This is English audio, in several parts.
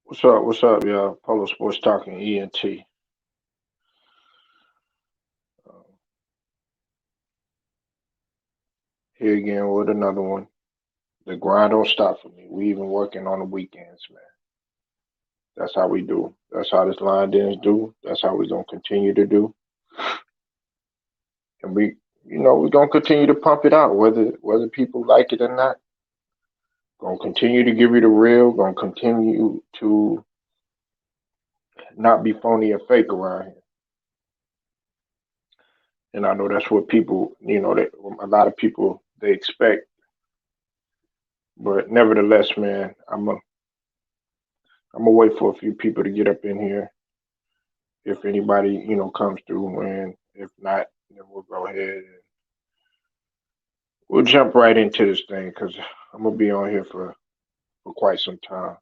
What's up? What's up, y'all? Polo Sports Talking ENT. Um, Here again with another one. The grind don't stop for me. We even working on the weekends, man. That's how we do. That's how this line dance do. That's how we gonna continue to do. And we're gonna continue to pump it out, whether people like it or not. Gonna continue to give you the real. Gonna continue to not be phony and fake around here. And I know that's what people, that a lot of people they expect. But nevertheless, man, I'm gonna wait for a few people to get up in here. If anybody, comes through, and if not, then we'll go ahead and we'll jump right into this thing because I'm gonna be on here for quite some time.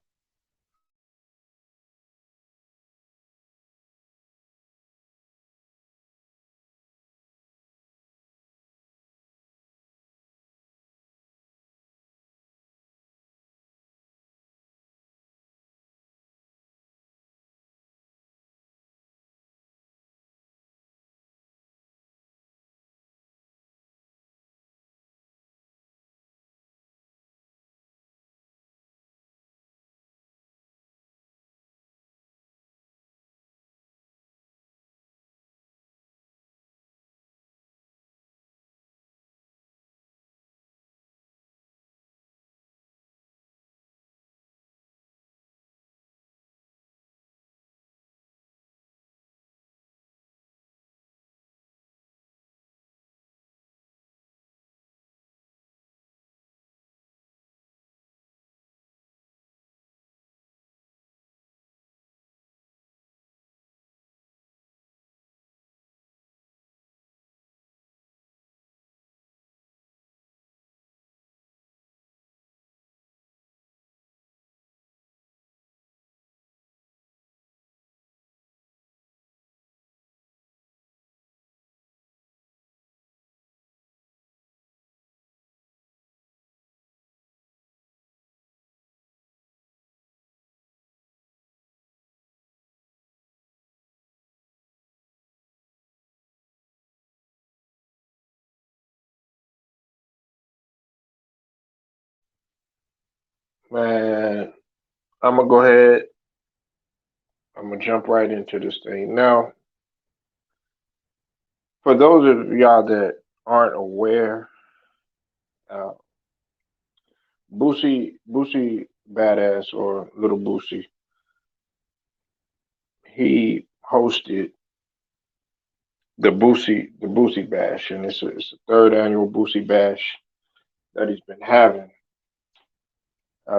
Man, I'm gonna go ahead. I'm gonna jump right into this thing now. For those of y'all that aren't aware, uh, Boosie Badass or Little Boosie, he hosted the Boosie Bash, and it's the third annual Boosie Bash that he's been having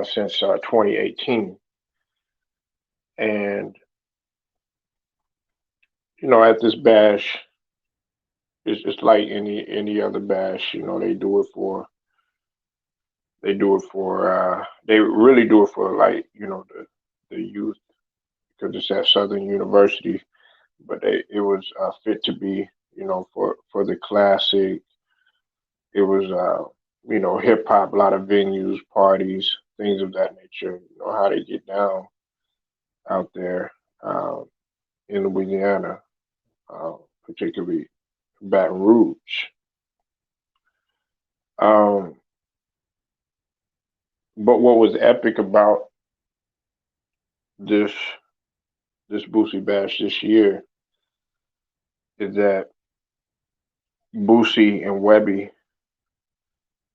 since 2018. And at this bash, it's like any other bash. They really do it for like the youth because it's at Southern University. But it was fit to be for the classic. It was hip hop, a lot of venues, parties, things of that nature. You know how they get down out there in Louisiana, particularly Baton Rouge. Um, but what was epic about this this Boosie Bash this year is that Boosie and Webbie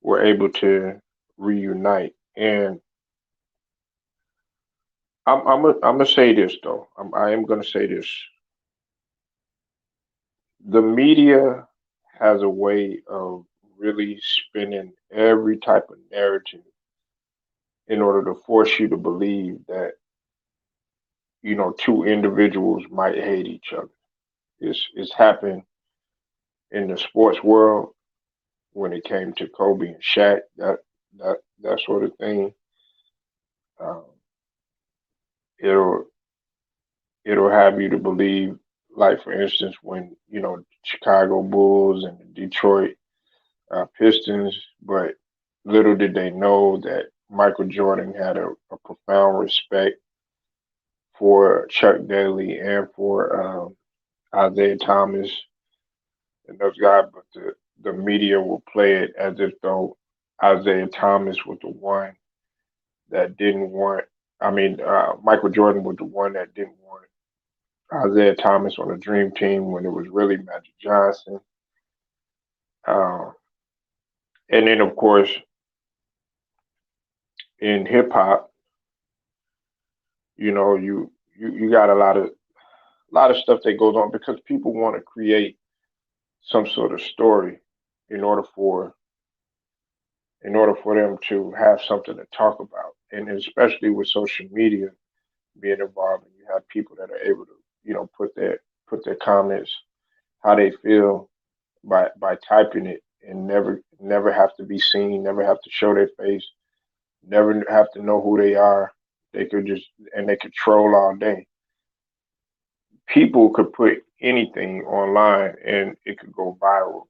were able to reunite. And I'm gonna say this though. I am gonna say this. The media has a way of really spinning every type of narrative in order to force you to believe that two individuals might hate each other. It's happened in the sports world when it came to Kobe and Shaq, that sort of thing. Um, it'll it'll have you to believe, like for instance, when Chicago Bulls and the Detroit Pistons, but little did they know that Michael Jordan had a profound respect for Chuck Daly and for Isaiah Thomas and those guys, but the media will play it as if though Isaiah Thomas was the one that didn't want. I mean, Michael Jordan was the one that didn't want Isaiah Thomas on the Dream Team when it was really Magic Johnson. Uh, and then, of course, in hip hop, you got a lot of stuff that goes on because people want to create some sort of story in order for them to have something to talk about, and especially with social media being involved, and you have people that are able to put their comments how they feel by typing it and never have to be seen, never have to show their face, never have to know who they are. They could just and they could troll all day. People could put anything online and it could go viral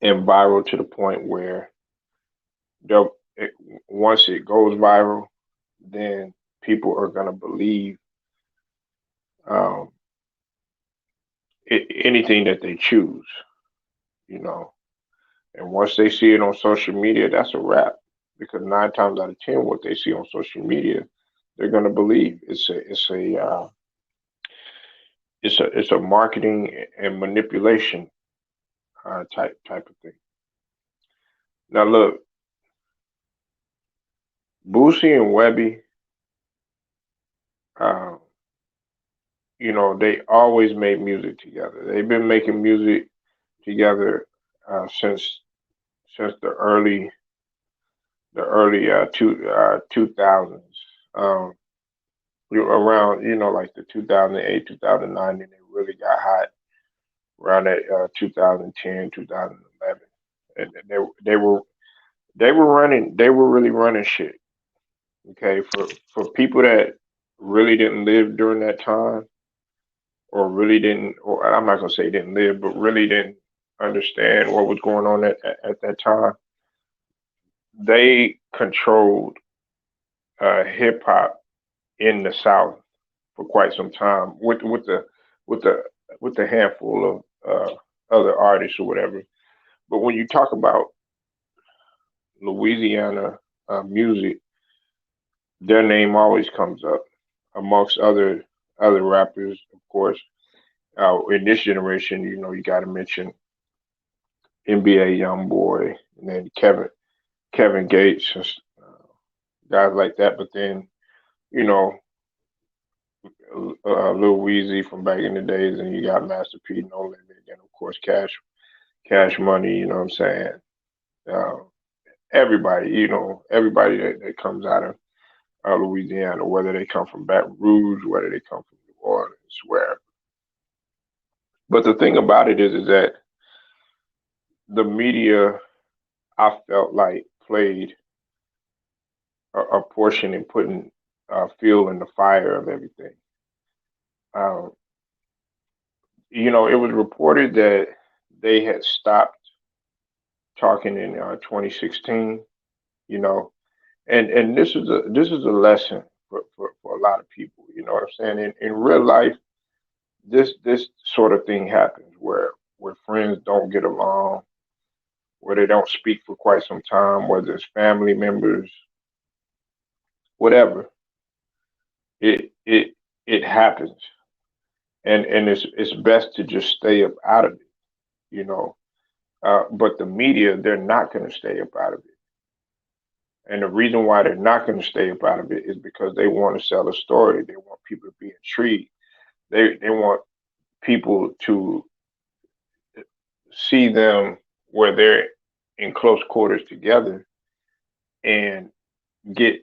and viral to the point where they'll it, once it goes viral, then people are gonna believe um, anything that they choose, you know. And once they see it on social media, that's a wrap. Because 9 times out of 10, what they see on social media, they're gonna believe it's a marketing and manipulation type of thing. Now look, Boosie and Webbie, uh, they always made music together. They've been making music together since the early 2000s. Um, around like the 2008, 2009, and they really got hot around that 2010, 2011, and they were really running shit. Okay, for people that really didn't live during that time, or really didn't, or I'm not gonna say didn't live, but really didn't understand what was going on at that time. They controlled hip hop in the South for quite some time with the with the handful of other artists or whatever. But when you talk about Louisiana music, their name always comes up amongst other rappers, of course. In this generation, you got to mention NBA YoungBoy and then Kevin Gates, guys like that. But then you know Lil Weezy from back in the days, and you got Master P, No Limit, and of course Cash Money. You know what I'm saying? Uh, everybody that comes out of Louisiana, whether they come from Baton Rouge, whether they come from New Orleans, wherever. But the thing about it is that the media, I felt like, played a portion in putting fuel in the fire of everything. Um, it was reported that they had stopped talking in 2016. You know, and this is a lesson for a lot of people. You know what I'm saying? In real life, this sort of thing happens where friends don't get along, where they don't speak for quite some time, whether it's family members, whatever. It happens, and it's best to just stay up out of it. You know, but the media, they're not going to stay up out of it, and the reason why they're not going to stay up out of it is because they want to sell a story. They want people to be intrigued. They want people to see them where they're in close quarters together and get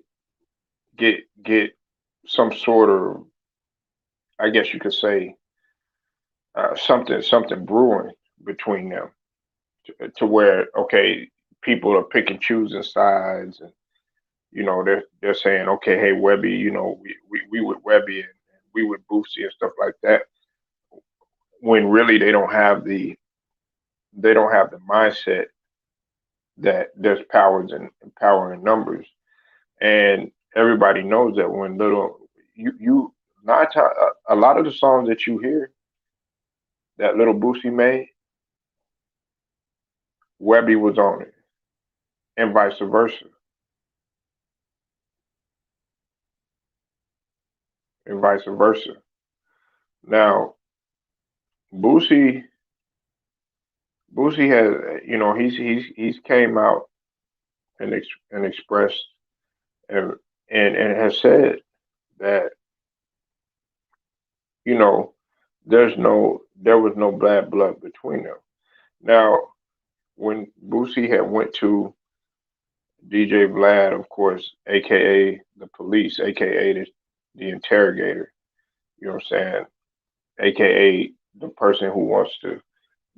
get some sort of, I guess you could say, something brewing between them to where, okay, people are picking choosing sides, and they're saying, okay, hey, Webbie, we with Webbie, and we with Boosie and stuff like that, when really they don't have the mindset that there's power in numbers. And everybody knows that when little, you nine times a lot of the songs that you hear that little Boosie made, Webbie was on it, and vice versa, and vice versa. Now, Boosie, Boosie has, he's came out and expressed and and has said that you know there was no bad blood between them. Now, when Boosie had went to DJ Vlad, of course, aka the police, aka the interrogator, you know what I'm saying, aka the person who wants to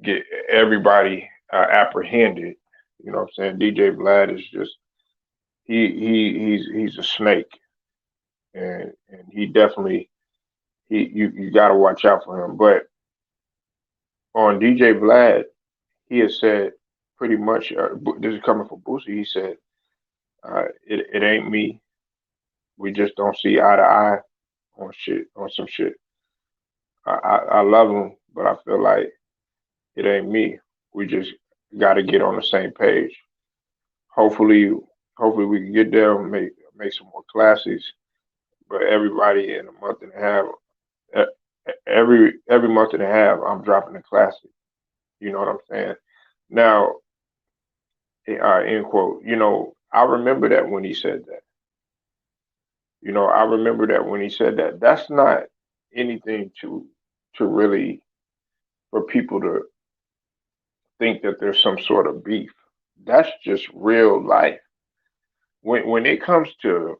get everybody apprehended. You know what I'm saying? DJ Vlad is just he's a snake, and he definitely you got to watch out for him. But on DJ Vlad, he has said pretty much. This is coming from Boosie. He said, it ain't me. We just don't see eye to eye on some shit. I love him, but I feel like it ain't me. We just got to get on the same page. Hopefully, hopefully we can get there and make some more classics. But everybody in a month and a half, every month and a half, I'm dropping a classic. You know what I'm saying? Now, end quote. I remember that when he said that. I remember that when he said that. That's not anything to really for people to think that there's some sort of beef. That's just real life. When it comes to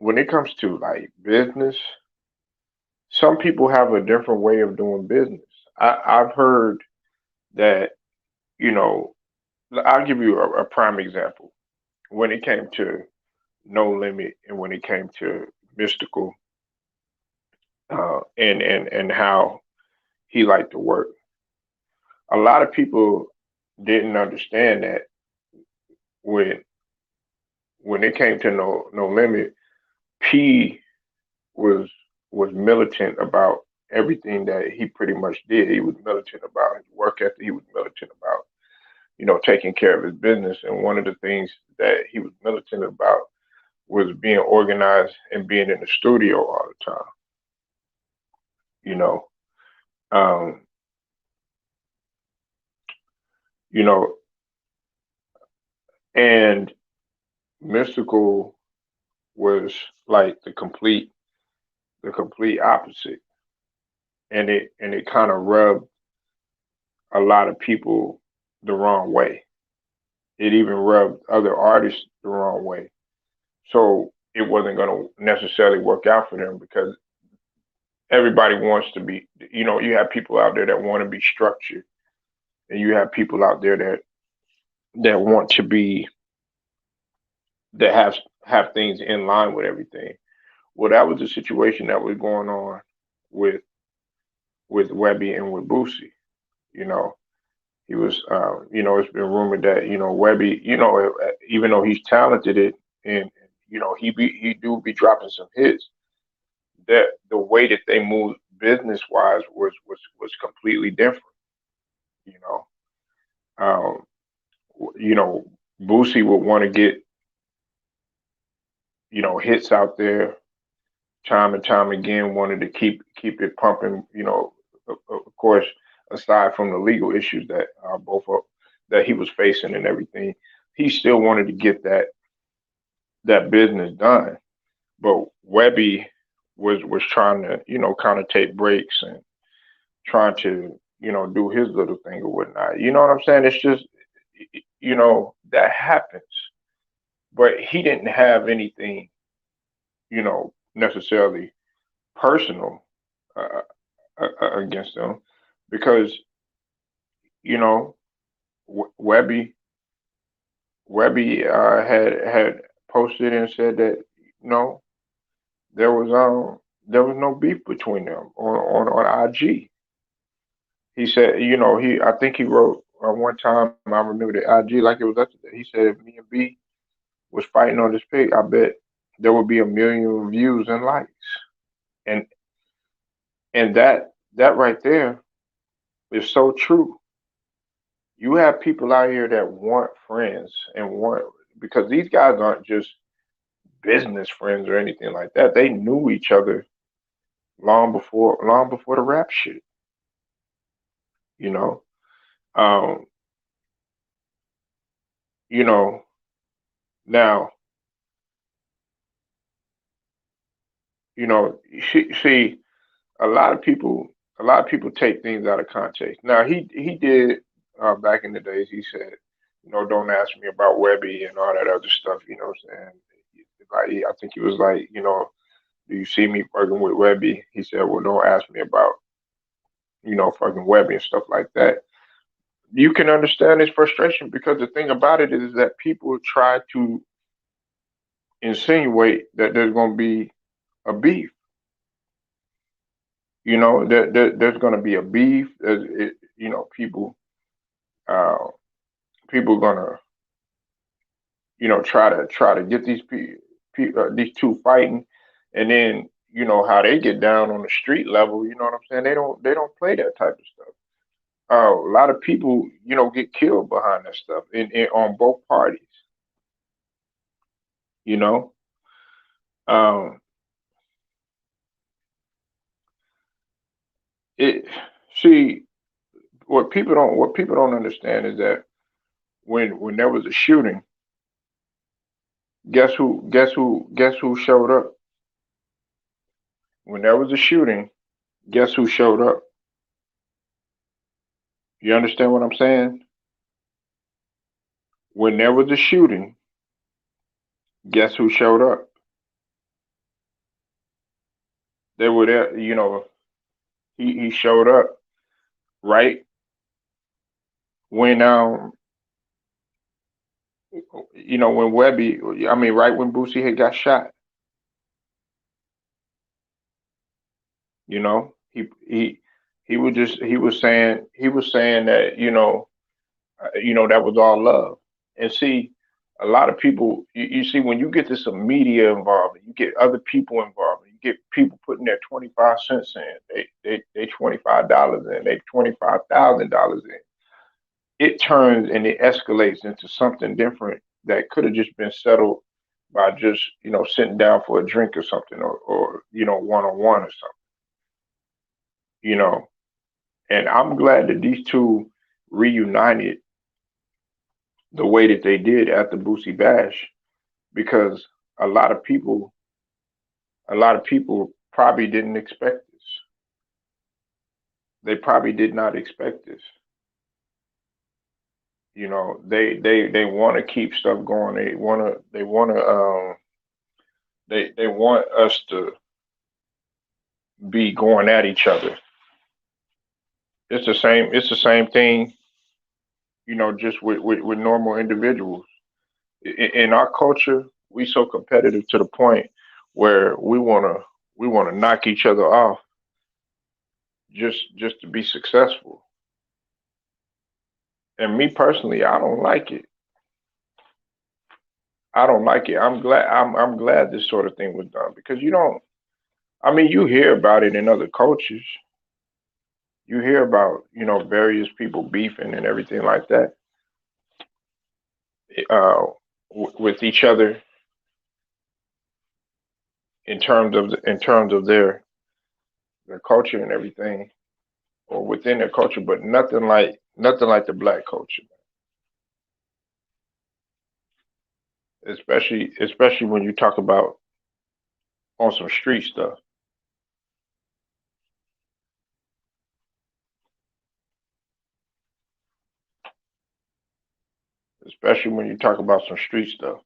like business, some people have a different way of doing business. I've heard that, you know, I'll give you a prime example. When it came to No Limit and when it came to Mystical, and how he liked to work, a lot of people didn't understand that when it came to No Limit, P was militant about everything that he pretty much did. He was militant about his work ethic. He was militant about taking care of his business. And one of the things that he was militant about was being organized and being in the studio all the time. You know, um, you know, and Mystical was like the complete opposite, and it kind of rubbed a lot of people the wrong way. It even rubbed other artists the wrong way. So it wasn't going to necessarily work out for them because everybody wants to be, you have people out there that want to be structured, and you have people out there that want to be that have things in line with everything. Well, that was the situation that was going on with Webbie and with Boosie. You know, he was, it's been rumored that Webbie, even though he's talented, and he do be dropping some hits, that the way that they moved business wise was completely different. You know, um, Boosie would want to get hits out there time and time again, wanted to keep it pumping. Of course, aside from the legal issues that that he was facing and everything, he still wanted to get that business done. But Webbie was trying to kind of take breaks and trying to do his little thing or whatnot. You know what I'm saying? It's just that happens. But he didn't have anything necessarily personal uh, against them because you know Webby had posted and said that no there was no beef between them on IG. He said he I think he wrote one time I remember the IG like it was yesterday. He said if me and B was fighting on this pig, I bet there would be a million views and likes. and that right there is so true. You have people out here that want friends and want, because these guys aren't just business friends or anything like that. They knew each other long before the rap shit, you know. Um, you know, now, see, a lot of people a lot of people take things out of context. Now he did, back in the days, he said, don't ask me about Webbie and all that other stuff, what I'm saying? Like, I think he was like, do you see me fucking with Webbie? He said, well, don't ask me about, fucking Webbie and stuff like that. You can understand his frustration, because the thing about it is that people try to insinuate that there's going to be a beef. There's going to be a beef. Uh, people gonna, try to get these two fighting, and then how they get down on the street level. You know what I'm saying? They don't play that type of stuff. A lot of people, get killed behind that stuff, on both parties. You know, um, it. See, what people don't understand is that when there was a shooting, guess who showed up? When there was a shooting, guess who showed up? You understand what I'm saying? When there was a shooting, guess who showed up? They were there. He showed up right when, when Webbie, I mean, right when Boosie had got shot. He was saying that, that was all love. And see, a lot of people, you see, when you get this some media involved, you get other people involved, you get people putting their 25 cents in, they $25 in, they $25,000 in. It turns and it escalates into something different that could have just been settled by just, sitting down for a drink or something, or one on one or something, you know. And I'm glad that these two reunited the way that they did at the Boosie Bash, because a lot of people, a lot of people probably didn't expect this. They probably did not expect this. They want to keep stuff going. They want us to be going at each other. It's the same thing, just with normal individuals. In our culture, we so competitive to the point where we wanna knock each other off, just to be successful. And me personally, I don't like it. I don't like it. I'm glad this sort of thing was done, because you don't. I mean, you hear about it in other cultures. You hear about, various people beefing and everything like that, uh, with each other, in terms of their culture and everything, or within their culture, but nothing like the black culture, especially when you talk about on some street stuff, especially when you talk about some street stuff.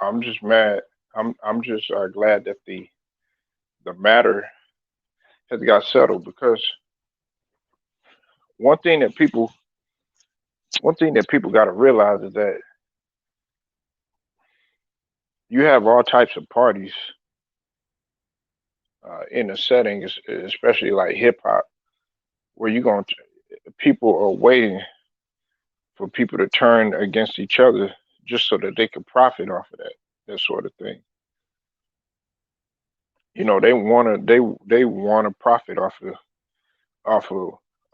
I'm just mad. I'm just glad that the matter has got settled, because one thing that people one thing that people got to realize is that you have all types of parties in a setting, especially like hip hop, where people are waiting for people to turn against each other just so that they could profit off of that sort of thing. They wanna profit off of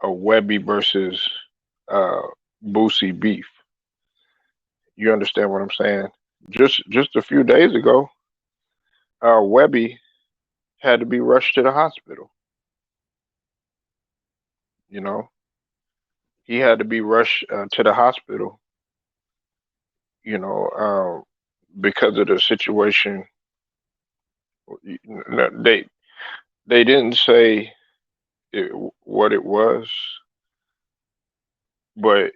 a Webbie versus uh Boosie beef. You understand what I'm saying? Just a few days ago, Webbie had to be rushed to the hospital. You know, he had to be rushed to the hospital. You know, because of the situation. They they didn't say it, what it was, but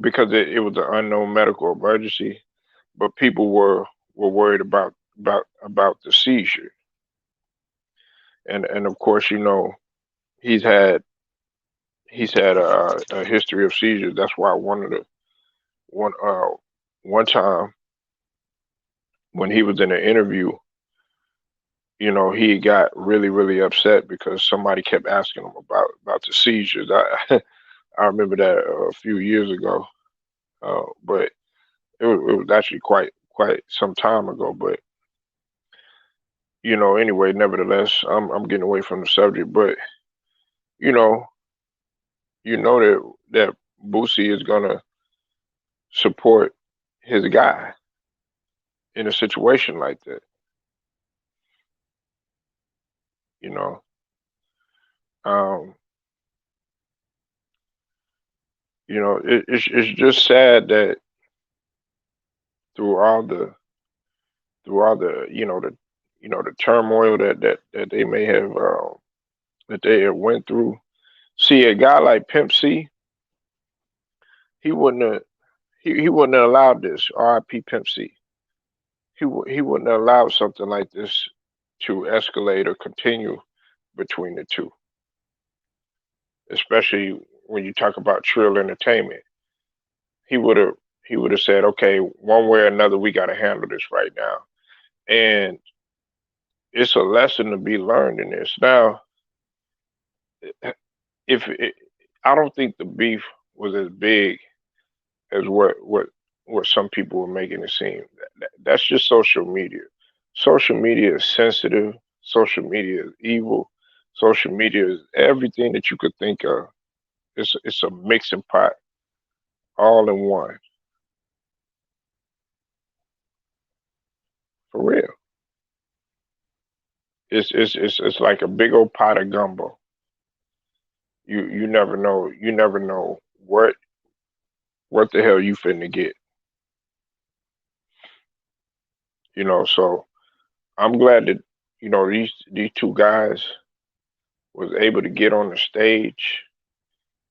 because it was an unknown medical emergency, but people were worried about the seizure, and of course, he's had he's had a history of seizures. That's why one uh one time when he was in an interview, he got really upset because somebody kept asking him about the seizures. I remember that a few years ago, but it was actually quite some time ago. But anyway, nevertheless, I'm getting away from the subject. But you know, that Boosie is gonna support his guy in a situation like that. You know, um, it's just sad that through all the the turmoil that they may have that they have went through. See, a guy like Pimp C, he wouldn't have he wouldn't have allowed this. R.I.P. Pimp C. He wouldn't have allowed something like this to escalate or continue between the two, especially when you talk about Trill Entertainment. He would have he would have said, okay, one way or another, we got to handle this right now, and it's a lesson to be learned in this. Now, if it, I don't think the beef was as big as what some people were making it seem. That's just social media. Social media is sensitive. Social media is evil. Social media is everything that you could think of. It's a mixing pot, all in one, for real. It's like a big old pot of gumbo. You never know. You never know what the hell you finna get. So I'm glad that these two guys was able to get on the stage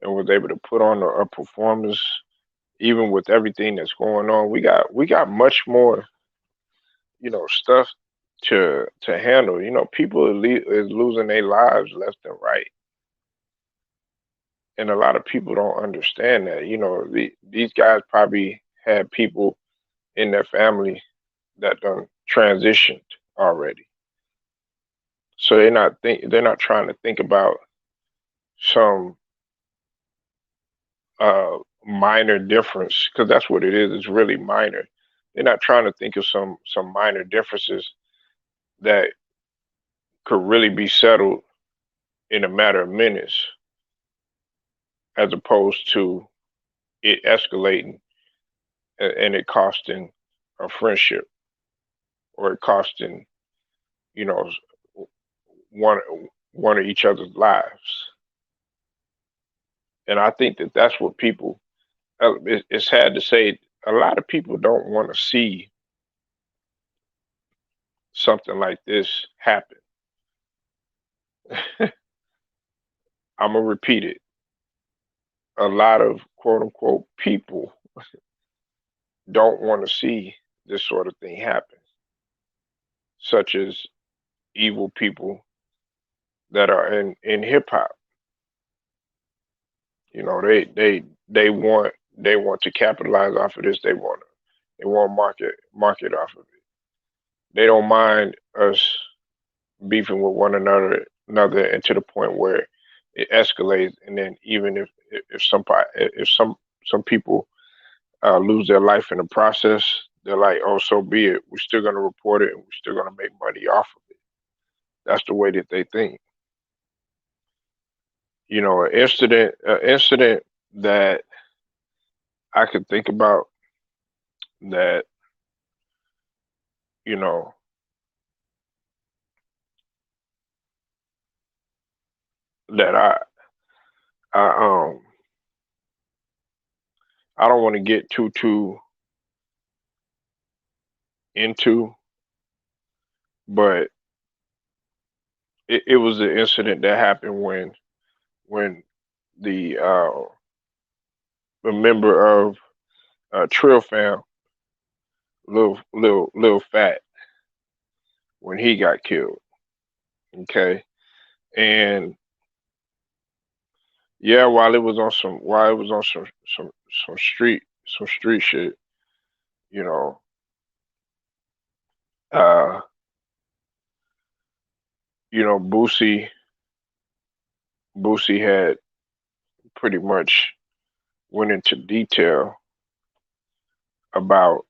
and was able to put on a performance, even with everything that's going on. We got much more, stuff to handle. People is losing their lives left and right, and a lot of people don't understand that. These guys probably had people in their family that done transitioned already, so they're not trying to think about some minor difference, because that's what it is. It's really minor. They're not trying to think of some minor differences that could really be settled in a matter of minutes, as opposed to it escalating and it costing a friendship, or it costing you know one one of each other's lives. And I think that that's what people. It's sad to say, a lot of people don't want to see something like this happen. I'm gonna repeat it. A lot of quote unquote people don't want to see this sort of thing happen, such as evil people that are in hip hop. You know, they want to capitalize off of this. They want market off of it. They don't mind us beefing with one another, and to the point where it escalates. And then even if some people lose their life in the process, they're like, oh, so be it. We're still gonna report it, and we're still gonna make money off of it. That's the way that they think. You know, an incident that I could think about that, you know, that I I don't want to get too into, but it was an incident that happened when the a member of Trill Fam, Lil Fat, when he got killed. Okay, and yeah, while it was on some street shit, you know, uh, Boosie had pretty much went into detail about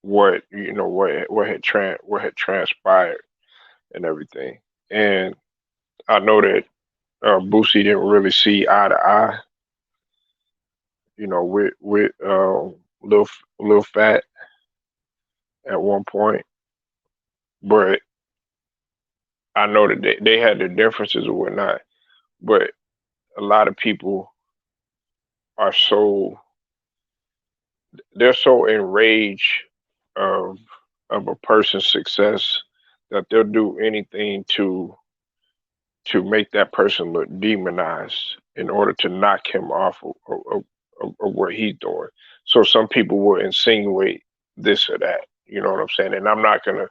what had transpired and everything. And I know that Boosie didn't really see eye to eye, with Lil Fat at one point, but I know that they had their differences or whatnot. But a lot of people are they're so enraged of a person's success that they'll do anything to make that person look demonized in order to knock him off of what he's doing. So some people will insinuate this or that. You know what I'm saying? And I'm not gonna.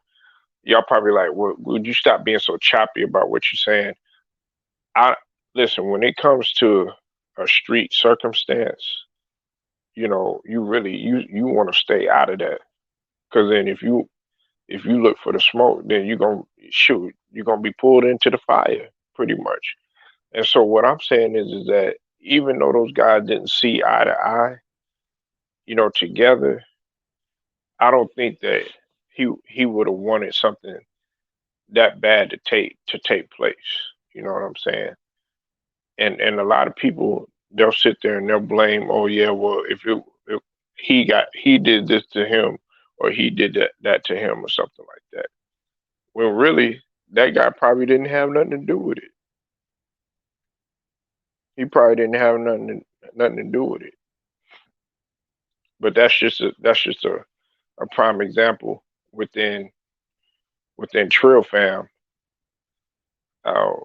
Y'all probably like, well, would you stop being so choppy about what you're saying? I Listen, when it comes to a street circumstance, you want to stay out of that, because then if you look for the smoke, then you're gonna be pulled into the fire pretty much. And so what I'm saying is that even though those guys didn't see eye to eye, together, I don't think that he would have wanted something that bad to take place. You know what I'm saying? And a lot of people, they'll sit there and they'll blame, oh yeah, well, if he did this to him, or he did that to him, or something like that. Well, really, that guy probably didn't have nothing to do with it. He probably didn't have nothing to do with it. But that's just a prime example within Trill Fam, of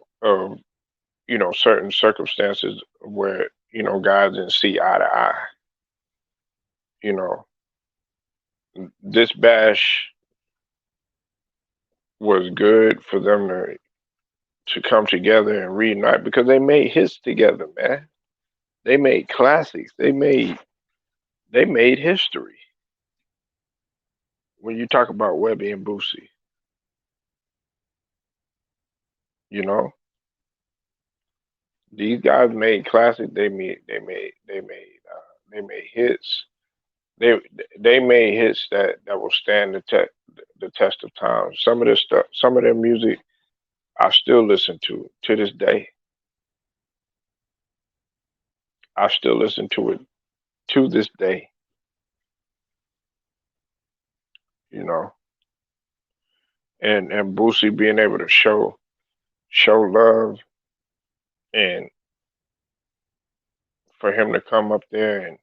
certain circumstances where guys didn't see eye to eye. You know, this bash was good for them to come together and reunite, because they made hits together, man. They made classics. They made history. When you talk about Webbie and Boosie, you know, these guys made classics. They made hits. They they made hits that will stand the test of time. Some of this stuff, some of their music, I still listen to this day. I still listen to it to this day. You know, and Boosie being able to show love, and for him to come up there and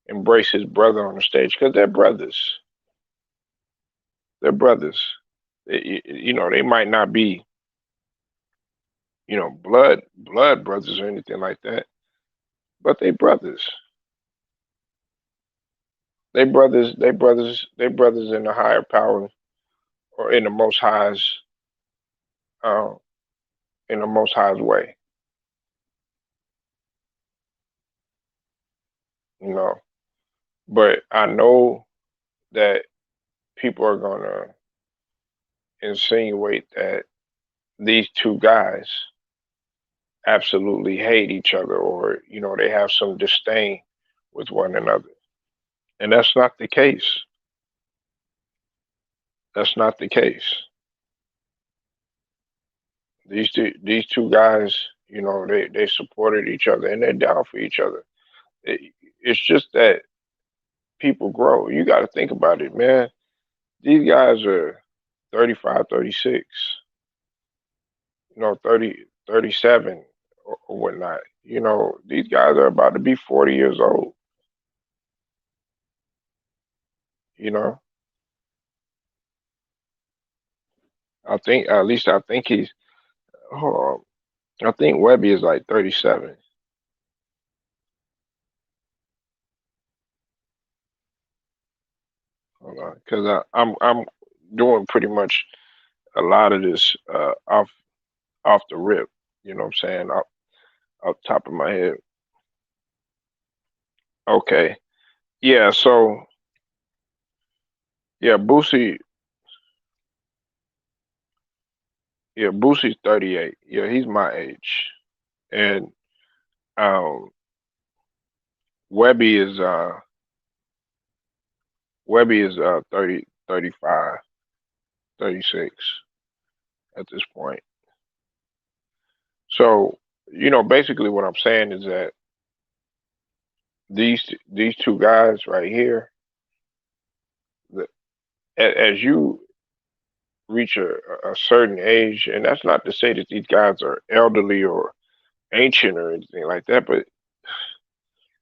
embrace his brother on the stage, because they're brothers. They're brothers. They might not be blood brothers or anything like that, but they brothers. they brothers in the higher power or uh, in the most high's way, you know. But I know that people are gonna insinuate that these two guys absolutely hate each other, or they have some disdain with one another, and that's not the case. That's not the case. These two guys, they supported each other and they're down for each other. It's just that people grow. You got to think about it, man. These guys are 35, 36, 30, 37, or whatnot. These guys are about to be 40 years old. You know, at least I think he's. Hold on. I think Webbie is like 37. Hold on, because I'm doing pretty much a lot of this off the rip. You know what I'm saying? Off the top of my head. Okay. Yeah. So yeah, Boosie's 38. Yeah, he's my age, and um, Webbie is uh Webbie is 30, 35, 36 at this point. So basically, what I'm saying is that these two guys right here, the, as you reach a certain age, and that's not to say that these guys are elderly or ancient or anything like that, but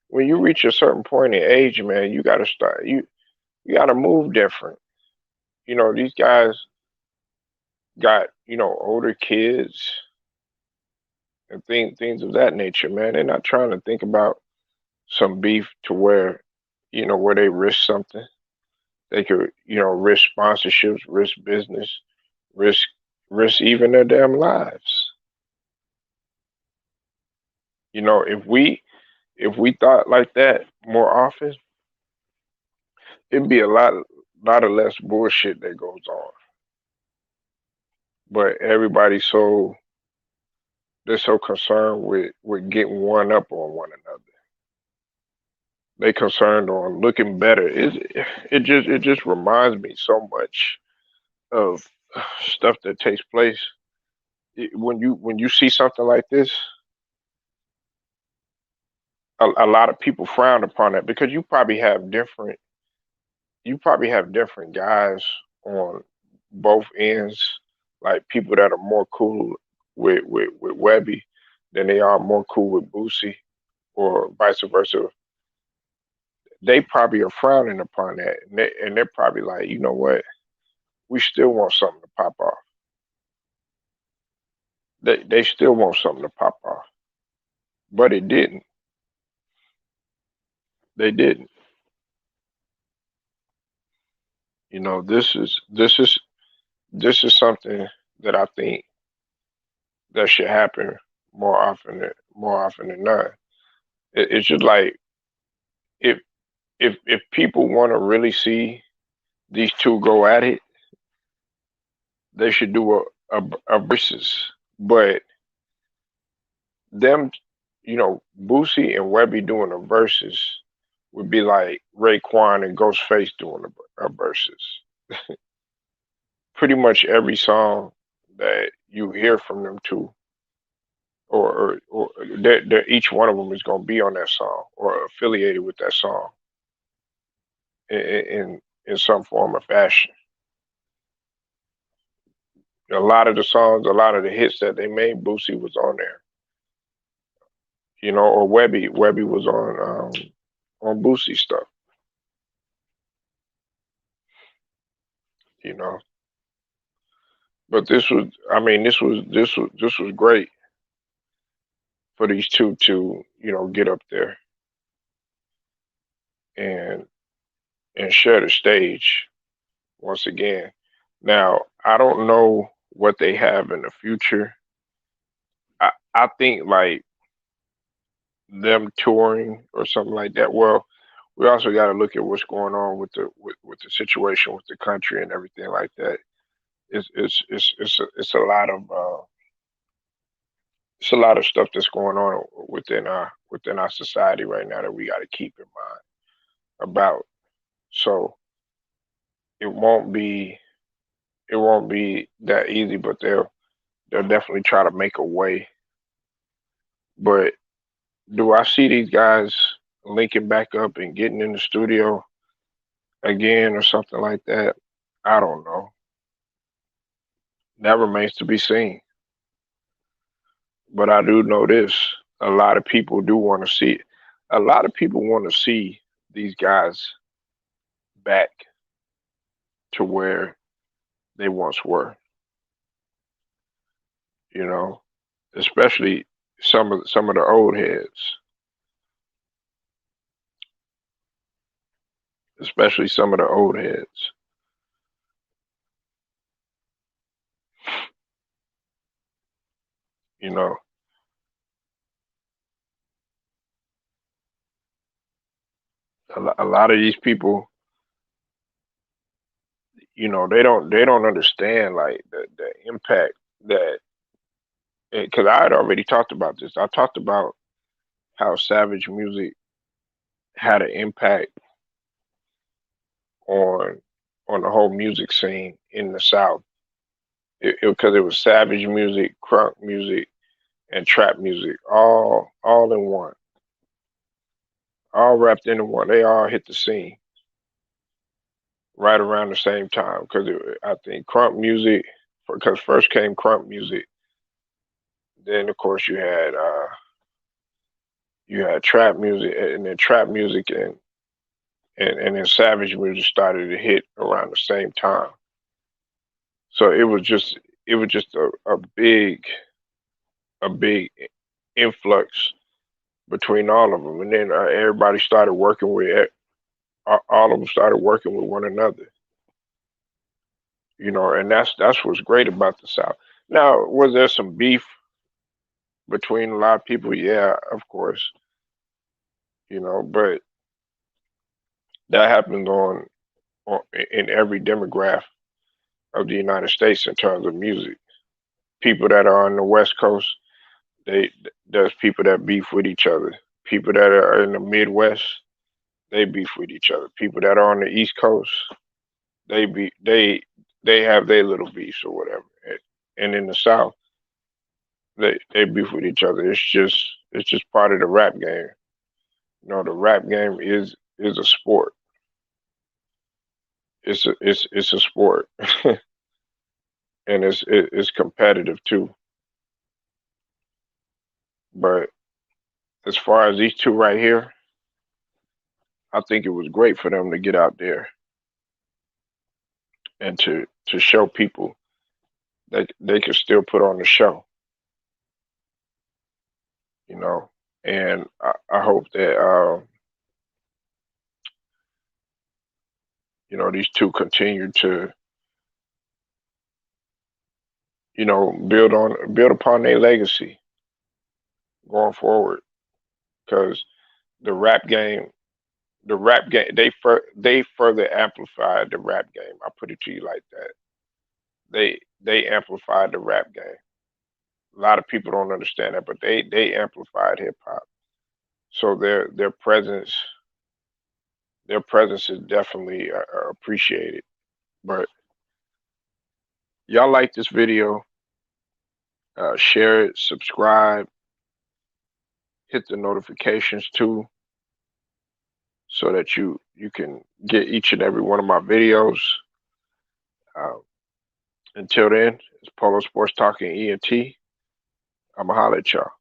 when you reach a certain point in age, man, you got to start. You got to move different. These guys got older kids and things of that nature, man. They're not trying to think about some beef to where they risk something. They could risk sponsorships, risk business, risk risk even their damn lives. If we thought like that more often, it'd be a lot of less bullshit that goes on. But everybody's they're so concerned with getting one up on one another. They concerned on looking better. It just reminds me so much of stuff that takes place. When you see something like this, a lot of people frown upon that because you probably have different guys on both ends, like people that are more cool with Webbie than they are more cool with Boosie, or vice versa. They probably are frowning upon that, and they're probably like, you know what, we still want something to pop off. They still want something to pop off, but it didn't. They didn't. This is something that I think that should happen more often than not. It's just like if if people want to really see these two go at it, they should do a versus. But them, Boosie and Webbie doing a versus would be like Raekwon and Ghostface doing a versus. Pretty much every song that you hear from them two, or each one of them is going to be on that song or affiliated with that song in some form or fashion. A lot of the songs, a lot of the hits that they made, Boosie was on there, or Webbie was on Boosie stuff, you know. But I mean, this was great for these two to get up there and and share the stage once again. Now, I don't know what they have in the future. I think like them touring or something like that. Well, we also got to look at what's going on with with the situation with the country and everything like that. It's a lot of it's a lot of stuff that's going on within our society right now that we got to keep in mind about. So it won't be it won't be that easy, but they'll definitely try to make a way. But do I see these guys linking back up and getting in the studio again or something like that? I don't know. That remains to be seen. But I do know this: a lot of people do want to see. A lot of people want to see these guys back to where they once were. You know, especially some of the old heads, especially some of the old heads. You know, a lot of these people, they don't understand like the impact that, because I had already talked about this. I talked about how savage music had an impact on the whole music scene in the South. Because it was savage music, crunk music, and trap music, all in one, all wrapped into one. They all hit the scene right around the same time. Because I think crunk music, because first came crunk music, then of course you had trap music, and then trap music and then savage music started to hit around the same time. So it was just a big influx between all of them, and then everybody started working with all of them started working with one another. And that's what's great about the South. Now, was there some beef between a lot of people? Yeah, of course. But that happens on in every demographic of the United States in terms of music. People that are on the West Coast, they there's people that beef with each other. People that are in the Midwest, they beef with each other. People that are on the East Coast, they be they have their little beefs or whatever. And in the South, they beef with each other. It's just part of the rap game. The rap game is a sport. It's a sport, and it's competitive too. But as far as these two right here, I think it was great for them to get out there and to show people that they can still put on the show. You know, and I hope that these two continue to build upon their legacy going forward, because the rap game they further amplified the rap game. I put it to you like that. They amplified the rap game. A lot of people don't understand that, but they amplified hip hop. So their presence is definitely appreciated. But y'all like this video, share it, subscribe, hit the notifications too, so that you can get each and every one of my videos. Uh, until then, it's Polo Sports Talking ENT. I'ma holler at y'all.